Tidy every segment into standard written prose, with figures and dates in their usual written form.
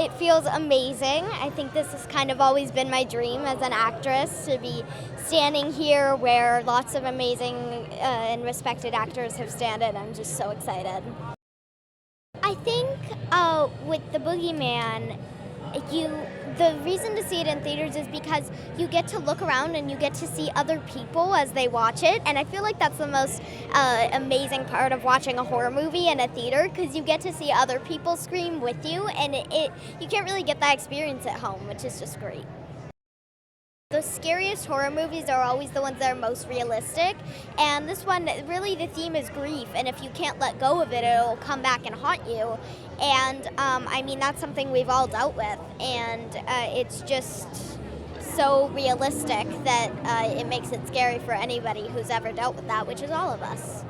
It feels amazing. I think this has kind of always been my dream as an actress, to be standing here where lots of amazing and respected actors have standed. I'm just so excited. I think with the Boogeyman, the reason to see it in theaters is because you get to look around and you get to see other people as they watch it, and I feel like that's the most amazing part of watching a horror movie in a theater, because you get to see other people scream with you, and you can't really get that experience at home, which is just great. The scariest horror movies are always the ones that are most realistic, and this one, really the theme is grief, and if you can't let go of it, it'll come back and haunt you. And I mean, that's something we've all dealt with, and it's just so realistic that it makes it scary for anybody who's ever dealt with that, which is all of us.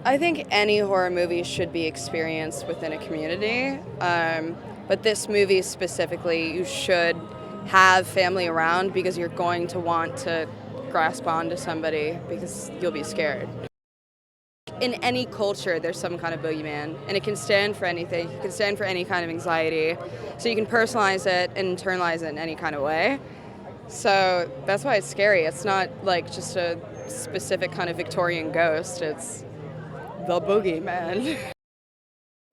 I think any horror movie should be experienced within a community, but this movie specifically, you should have family around because you're going to want to grasp onto somebody because you'll be scared. In any culture, there's some kind of boogeyman, and it can stand for anything. It can stand for any kind of anxiety, so you can personalize it and internalize it in any kind of way. So that's why it's scary. It's not like just a specific kind of Victorian ghost. It's the Boogeyman.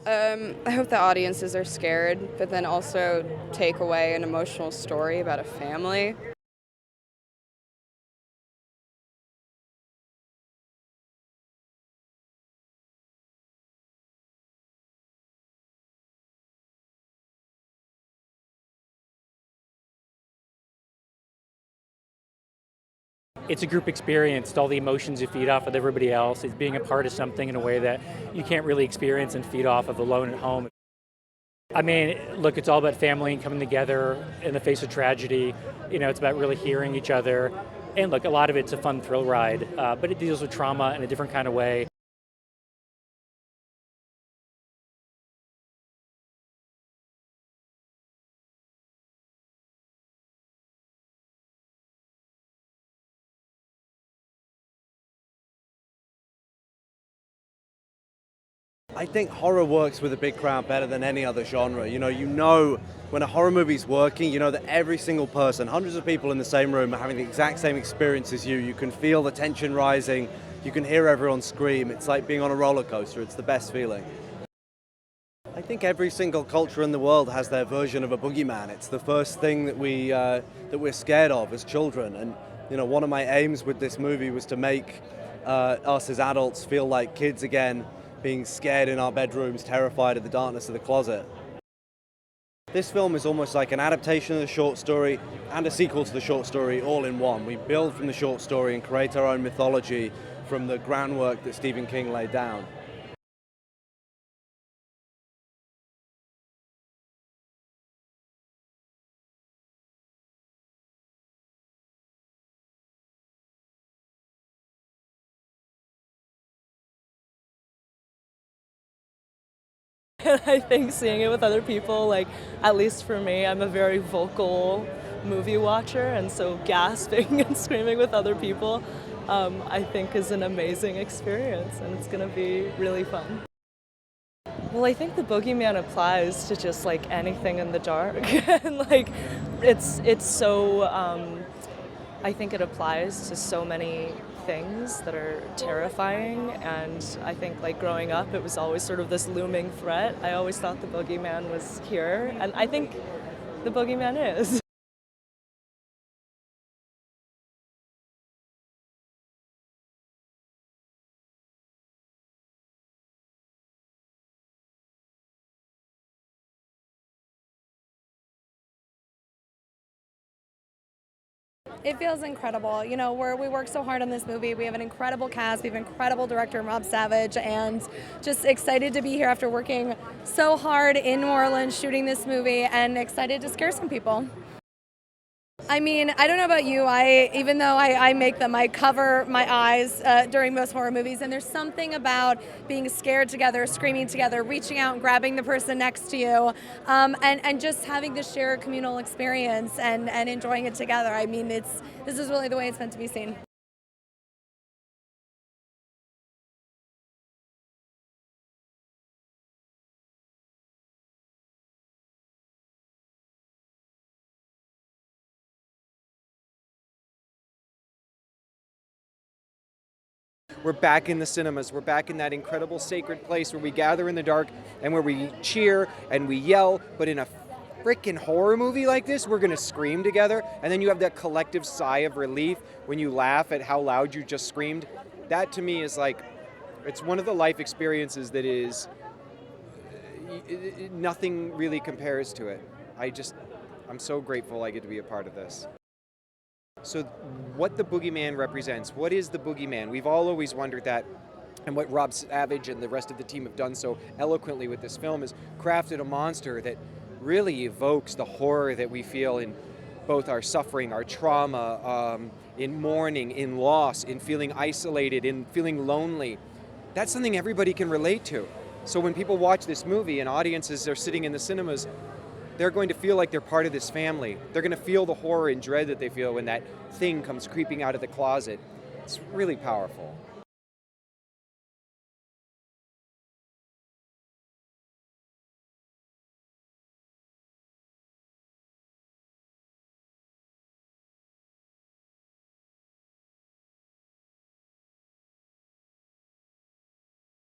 I hope the audiences are scared, but then also take away an emotional story about a family. It's a group experience. It's all the emotions you feed off with everybody else. It's being a part of something in a way that you can't really experience and feed off of alone at home. I mean, look, it's all about family and coming together in the face of tragedy. You know, it's about really hearing each other. And look, a lot of it's a fun thrill ride, but it deals with trauma in a different kind of way. I think horror works with a big crowd better than any other genre. You know when a horror movie's working, you know that every single person, hundreds of people in the same room are having the exact same experience as you. You can feel the tension rising. You can hear everyone scream. It's like being on a roller coaster. It's the best feeling. I think every single culture in the world has their version of a boogeyman. It's the first thing that we're scared of as children. And one of my aims with this movie was to make us as adults feel like kids again, being scared in our bedrooms, terrified of the darkness of the closet. This film is almost like an adaptation of the short story and a sequel to the short story all in one. We build from the short story and create our own mythology from the groundwork that Stephen King laid down. I think seeing it with other people, like, at least for me, I'm a very vocal movie watcher, and so gasping and screaming with other people, I think is an amazing experience, and it's gonna be really fun. Well, I think the Boogeyman applies to just like anything in the dark, and like, it's so, I think it applies to so many things that are terrifying, and I think like growing up it was always sort of this looming threat. I always thought the Boogeyman was here, and I think the Boogeyman is. It feels incredible. We worked so hard on this movie. We have an incredible cast. We have an incredible director, Rob Savage, and just excited to be here after working so hard in New Orleans shooting this movie, and excited to scare some people. I mean, I don't know about you. Even though I make them, I cover my eyes during most horror movies, and there's something about being scared together, screaming together, reaching out and grabbing the person next to you, and just having this shared communal experience and enjoying it together. I mean, this is really the way it's meant to be seen. We're back in the cinemas. We're back in that incredible sacred place where we gather in the dark and where we cheer and we yell. But in a freaking horror movie like this, we're going to scream together. And then you have that collective sigh of relief when you laugh at how loud you just screamed. That to me is like, it's one of the life experiences that is, nothing really compares to it. I'm so grateful I get to be a part of this. So what the Boogeyman represents, what is the Boogeyman? We've all always wondered that, and what Rob Savage and the rest of the team have done so eloquently with this film is crafted a monster that really evokes the horror that we feel in both our suffering, our trauma, in mourning, in loss, in feeling isolated, in feeling lonely. That's something everybody can relate to. So when people watch this movie and audiences are sitting in the cinemas, they're going to feel like they're part of this family. They're going to feel the horror and dread that they feel when that thing comes creeping out of the closet. It's really powerful.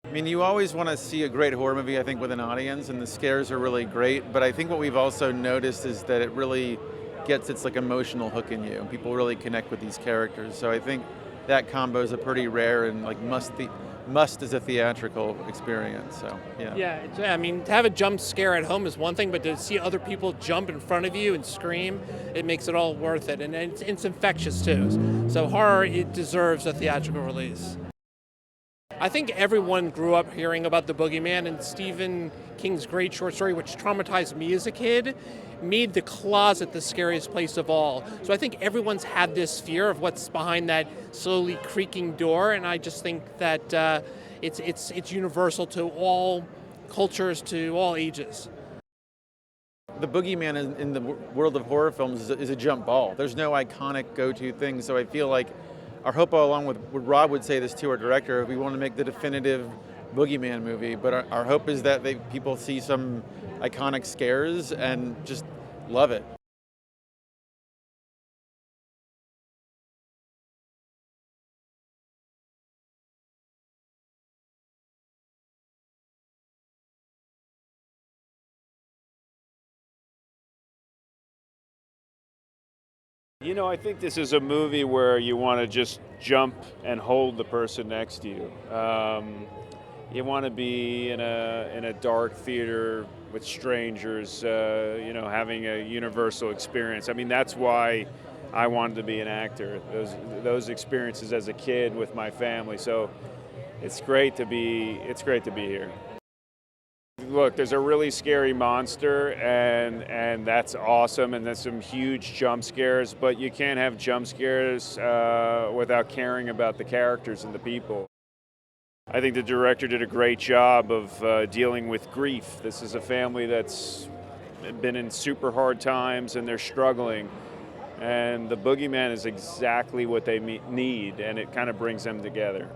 I mean, you always want to see a great horror movie, I think, with an audience, and the scares are really great. But I think what we've also noticed is that it really gets its like emotional hook in you, and people really connect with these characters. So I think that combo is a pretty rare and like must as a theatrical experience. So yeah. Yeah, I mean, to have a jump scare at home is one thing, but to see other people jump in front of you and scream, it makes it all worth it, and it's infectious too. So horror, it deserves a theatrical release. I think everyone grew up hearing about the Boogeyman, and Stephen King's great short story, which traumatized me as a kid, made the closet the scariest place of all. So I think everyone's had this fear of what's behind that slowly creaking door, and I just think that it's universal to all cultures, to all ages. The Boogeyman in the world of horror films is a jump ball. There's no iconic go-to thing, so I feel like our hope all along with what Rob would say this to our director, we want to make the definitive Boogeyman movie, but our hope is that people see some iconic scares and just love it. You know, I think this is a movie where you want to just jump and hold the person next to you. You want to be in a dark theater with strangers, having a universal experience. I mean, that's why I wanted to be an actor. Those experiences as a kid with my family. So it's great to be here. Look, there's a really scary monster, and that's awesome, and there's some huge jump scares, but you can't have jump scares without caring about the characters and the people. I think the director did a great job of dealing with grief. This is a family that's been in super hard times, and they're struggling, and the Boogeyman is exactly what they need, and it kind of brings them together.